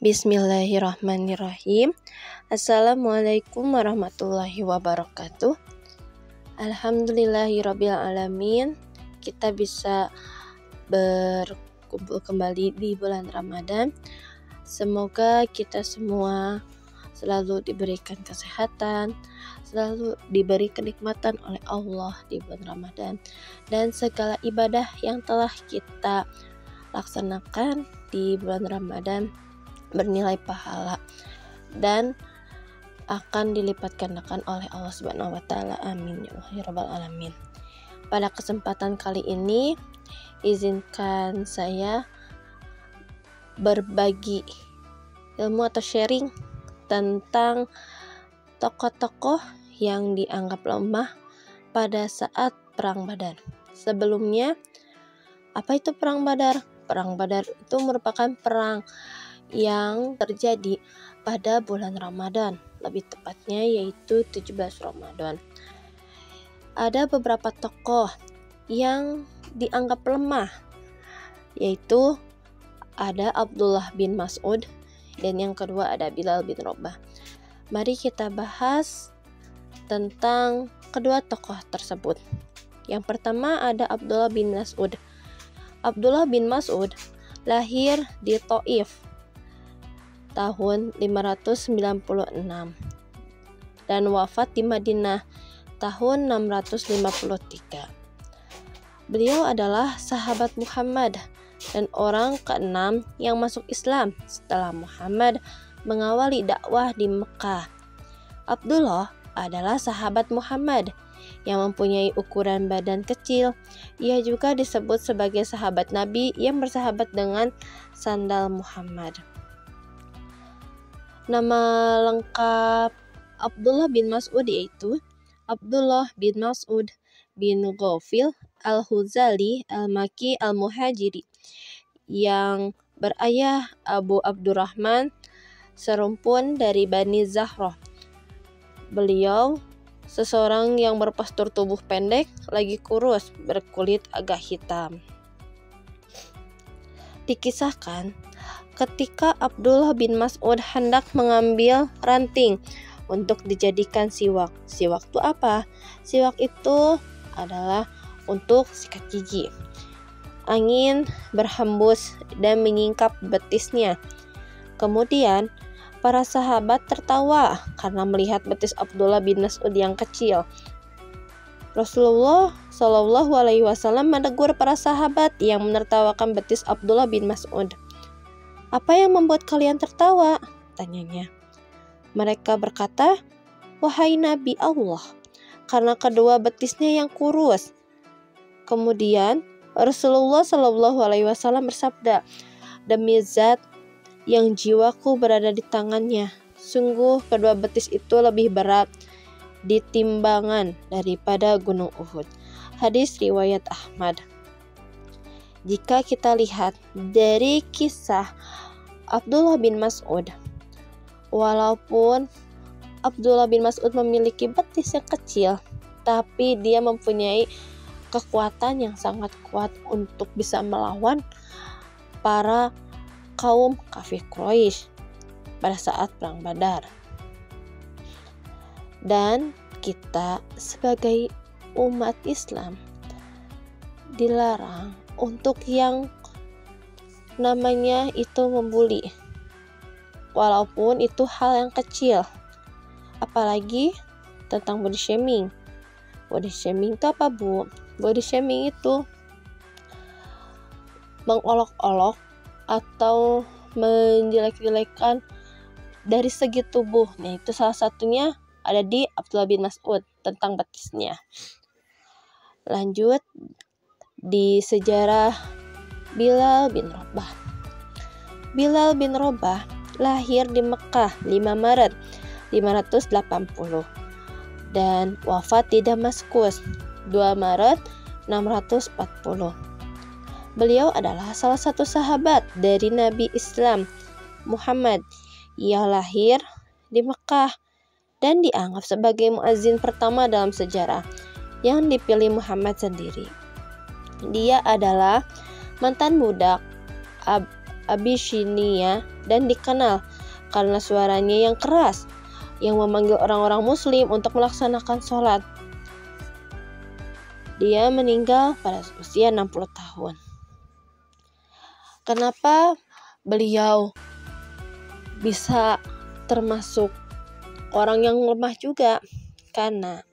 Bismillahirrahmanirrahim. Assalamualaikum warahmatullahi wabarakatuh. Alhamdulillahirrabbilalamin. Kita bisa berkumpul kembali di bulan Ramadan. Semoga kita semua selalu diberikan kesehatan, selalu diberi kenikmatan oleh Allah di bulan Ramadan, dan segala ibadah yang telah kita laksanakan di bulan Ramadan bernilai pahala dan akan dilipat gandakan oleh Allah Subhanahu wa taala. Amin ya rabbal alamin. Pada kesempatan kali ini izinkan saya berbagi ilmu atau sharing tentang tokoh-tokoh yang dianggap lemah pada saat perang Badar. Sebelumnya, apa itu perang Badar? Perang Badar itu merupakan perang yang terjadi pada bulan Ramadan, lebih tepatnya yaitu 17 Ramadan. Ada beberapa tokoh yang dianggap lemah, yaitu ada Abdullah bin Mas'ud dan yang kedua ada Bilal bin Rabah. Mari kita bahas tentang kedua tokoh tersebut. Yang pertama ada Abdullah bin Mas'ud. Abdullah bin Mas'ud lahir di Thaif tahun 596 dan wafat di Madinah tahun 653. Beliau adalah sahabat Muhammad dan orang ke-6 yang masuk Islam setelah Muhammad mengawali dakwah di Mekah. Abdullah adalah sahabat Muhammad yang mempunyai ukuran badan kecil. Ia juga disebut sebagai sahabat Nabi yang bersahabat dengan sandal Muhammad. Nama lengkap Abdullah bin Mas'ud yaitu Abdullah bin Mas'ud bin Ghafil al-Huzali al-Maki al-Muhajiri, yang berayah Abu Abdurrahman, serumpun dari Bani Zahroh. Beliau seseorang yang berpostur tubuh pendek, lagi kurus, berkulit agak hitam. Dikisahkan ketika Abdullah bin Mas'ud hendak mengambil ranting untuk dijadikan siwak. Siwak itu apa? Siwak itu adalah untuk sikat gigi. Angin berhembus dan menyingkap betisnya. Kemudian para sahabat tertawa karena melihat betis Abdullah bin Mas'ud yang kecil. Rasulullah Shallallahu Alaihi Wasallam menegur para sahabat yang menertawakan betis Abdullah bin Mas'ud. "Apa yang membuat kalian tertawa?" tanyanya. Mereka berkata, "Wahai Nabi Allah, karena kedua betisnya yang kurus." Kemudian Rasulullah Shallallahu Alaihi Wasallam bersabda, "Demi Zat yang jiwaku berada di tangannya, sungguh kedua betis itu lebih berat di timbangan daripada gunung Uhud." Hadis riwayat Ahmad. Jika kita lihat dari kisah Abdullah bin Mas'ud, walaupun Abdullah bin Mas'ud memiliki betis yang kecil, tapi dia mempunyai kekuatan yang sangat kuat untuk bisa melawan para kaum kafir Quraisy pada saat perang Badar. Dan kita sebagai umat Islam dilarang untuk yang namanya itu membuli, walaupun itu hal yang kecil. Apalagi tentang body shaming. Body shaming itu apa, Bu? Body shaming itu mengolok-olok atau menjelek-jelekan dari segi tubuh. Nah, itu salah satunya ada di Abdullah bin Mas'ud tentang betisnya. Lanjut di sejarah Bilal bin Rabah. Bilal bin Rabah lahir di Mekah 5 Maret 580 dan wafat di Damaskus 2 Maret 640. Beliau adalah salah satu sahabat dari Nabi Islam Muhammad. Ia lahir di Mekah dan dianggap sebagai muazin pertama dalam sejarah yang dipilih Muhammad sendiri. Dia adalah mantan budak Abyssinia dan dikenal karena suaranya yang keras yang memanggil orang-orang muslim untuk melaksanakan sholat. Dia meninggal pada usia 60 tahun. Kenapa beliau bisa termasuk orang yang lemah juga? Karena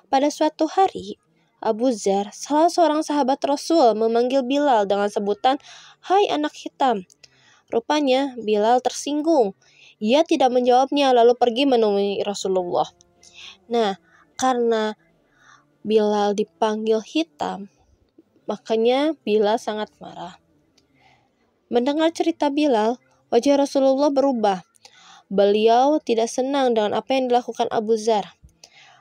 pada suatu hari Abu Dzar, salah seorang sahabat Rasul, memanggil Bilal dengan sebutan, "Hai anak hitam." Rupanya Bilal tersinggung. Ia tidak menjawabnya lalu pergi menemui Rasulullah. Nah, karena Bilal dipanggil hitam, makanya Bilal sangat marah. Mendengar cerita Bilal, wajah Rasulullah berubah. Beliau tidak senang dengan apa yang dilakukan Abu Dzar.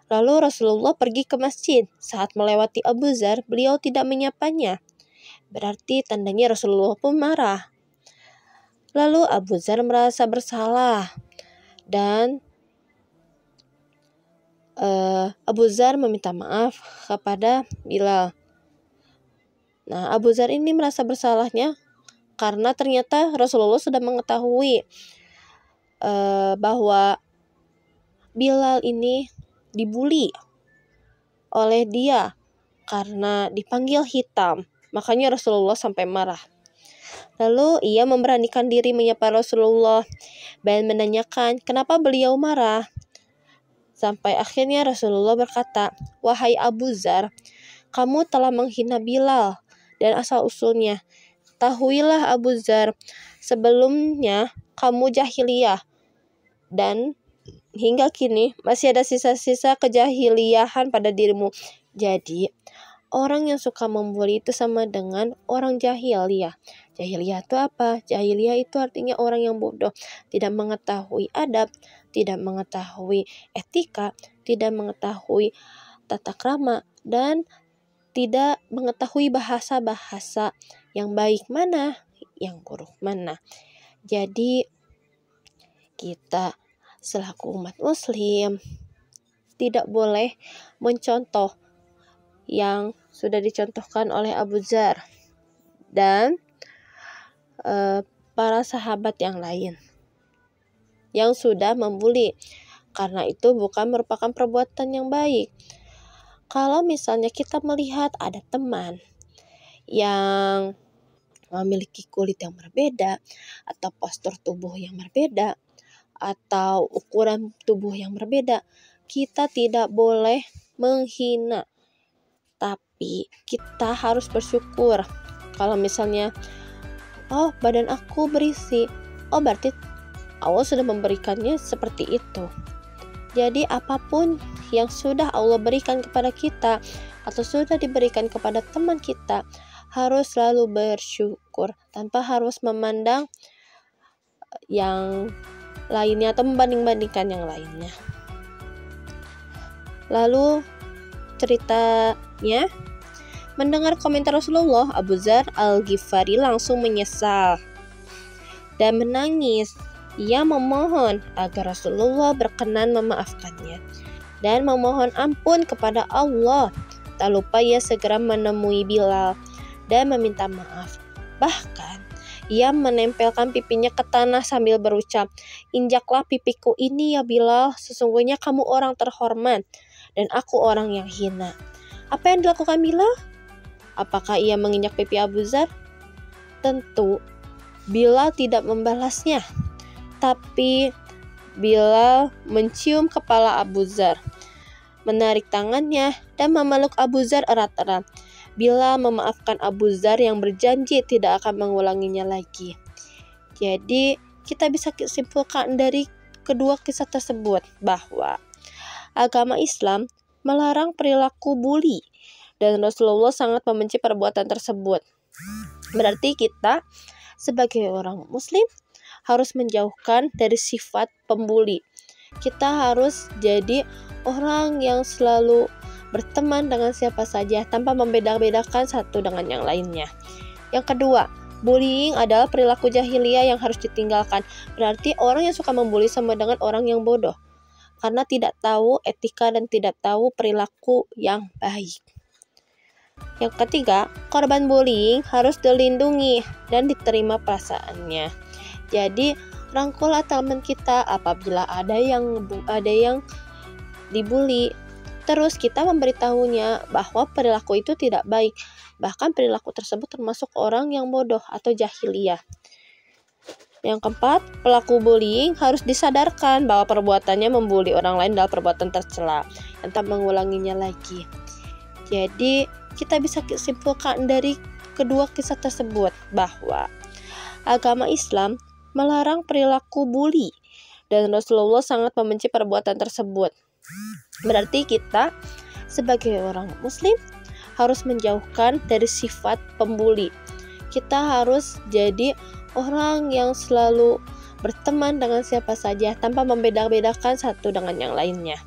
Lalu Rasulullah pergi ke masjid. Saat melewati Abu Dzar, beliau tidak menyapanya. Berarti tandanya Rasulullah pun marah. Lalu Abu Dzar merasa bersalah dan Abu Dzar meminta maaf kepada Bilal. Nah, Abu Dzar ini merasa bersalahnya karena ternyata Rasulullah sudah mengetahui bahwa Bilal ini dibuli oleh dia karena dipanggil hitam. Makanya Rasulullah sampai marah. Lalu ia memberanikan diri menyapa Rasulullah dan menanyakan kenapa beliau marah. Sampai akhirnya Rasulullah berkata, "Wahai Abu Dzar, kamu telah menghina Bilal dan asal-usulnya. Ketahuilah Abu Dzar, sebelumnya kamu jahiliyah dan hingga kini masih ada sisa-sisa kejahiliahan pada dirimu. Jadi, orang yang suka membuli itu sama dengan orang jahiliyah. Jahiliyah itu apa? Jahiliyah itu artinya orang yang bodoh, tidak mengetahui adab, tidak mengetahui etika, tidak mengetahui tata krama, dan tidak mengetahui bahasa-bahasa yang baik mana, yang buruk mana. Jadi, kita selaku umat muslim tidak boleh mencontoh yang sudah dicontohkan oleh Abu Dzar dan para sahabat yang lain yang sudah membuli, karena itu bukan merupakan perbuatan yang baik. Kalau misalnya kita melihat ada teman yang memiliki kulit yang berbeda atau postur tubuh yang berbeda atau ukuran tubuh yang berbeda, kita tidak boleh menghina, tapi kita harus bersyukur. Kalau misalnya, oh badan aku berisi, oh berarti Allah sudah memberikannya seperti itu. Jadi apapun yang sudah Allah berikan kepada kita atau sudah diberikan kepada teman kita, harus selalu bersyukur tanpa harus memandang yang lainnya atau membanding-bandingkan yang lainnya. Lalu ceritanya, mendengar komentar Rasulullah, Abu Dzar Al-Ghifari langsung menyesal dan menangis. Ia memohon agar Rasulullah berkenan memaafkannya dan memohon ampun kepada Allah. Tak lupa ia segera menemui Bilal dan meminta maaf. Bahkan ia menempelkan pipinya ke tanah sambil berucap, "Injaklah pipiku ini ya Bilal, sesungguhnya kamu orang terhormat dan aku orang yang hina." Apa yang dilakukan Bilal? Apakah ia menginjak pipi Abu Dzar? Tentu Bilal tidak membalasnya, tapi Bilal mencium kepala Abu Dzar, menarik tangannya dan memeluk Abu Dzar erat-erat. Bilal memaafkan Abu Dzar yang berjanji tidak akan mengulanginya lagi. Jadi kita bisa simpulkan dari kedua kisah tersebut bahwa agama Islam melarang perilaku bully dan Rasulullah sangat membenci perbuatan tersebut. Berarti kita sebagai orang muslim harus menjauhkan dari sifat pembuli. Kita harus jadi orang yang selalu berteman dengan siapa saja tanpa membeda-bedakan satu dengan yang lainnya. Yang kedua, bullying adalah perilaku jahiliyah yang harus ditinggalkan. Berarti orang yang suka membuli sama dengan orang yang bodoh, karena tidak tahu etika dan tidak tahu perilaku yang baik. Yang ketiga, korban bullying harus dilindungi dan diterima perasaannya. Jadi, rangkul teman kita apabila ada yang dibully. Terus kita memberitahunya bahwa perilaku itu tidak baik. Bahkan perilaku tersebut termasuk orang yang bodoh atau jahiliyah. Yang keempat, pelaku bullying harus disadarkan bahwa perbuatannya membuli orang lain adalah perbuatan tercela dan tak mengulanginya lagi. Jadi, kita bisa simpulkan dari kedua kisah tersebut bahwa agama Islam melarang perilaku bully dan Rasulullah sangat membenci perbuatan tersebut. Berarti kita sebagai orang muslim harus menjauhkan dari sifat pembuli. Kita harus jadi orang yang selalu berteman dengan siapa saja tanpa membeda-bedakan satu dengan yang lainnya.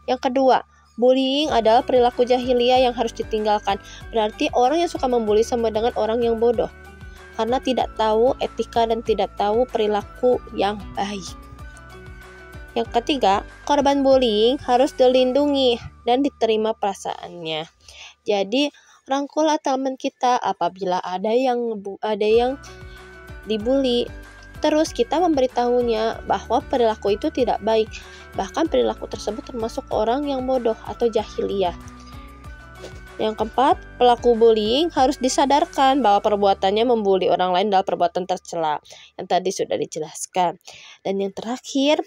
Yang kedua, bullying adalah perilaku jahiliyah yang harus ditinggalkan. Berarti orang yang suka membuli sama dengan orang yang bodoh, karena tidak tahu etika dan tidak tahu perilaku yang baik. Yang ketiga, korban bullying harus dilindungi dan diterima perasaannya. Jadi, rangkul teman kita apabila ada yang dibully. Terus kita memberitahunya bahwa perilaku itu tidak baik. Bahkan perilaku tersebut termasuk orang yang bodoh atau jahiliyah. Yang keempat, pelaku bullying harus disadarkan bahwa perbuatannya membuli orang lain adalah perbuatan tercela yang tadi sudah dijelaskan. Dan yang terakhir,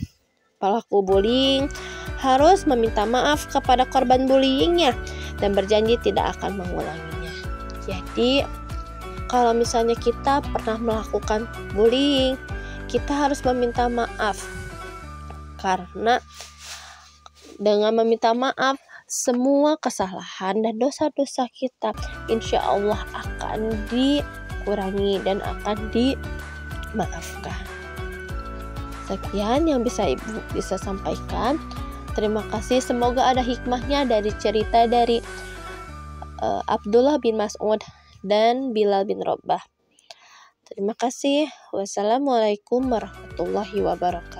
pelaku bullying harus meminta maaf kepada korban bullyingnya dan berjanji tidak akan mengulanginya. Jadi, kalau misalnya kita pernah melakukan bullying, kita harus meminta maaf. Karena dengan meminta maaf, semua kesalahan dan dosa-dosa kita insya Allah akan dikurangi dan akan dimaafkan. Sekian yang Ibu bisa sampaikan. Terima kasih. Semoga ada hikmahnya dari cerita dari Abdullah bin Mas'ud dan Bilal bin Rabah. Terima kasih. Wassalamualaikum warahmatullahi wabarakatuh.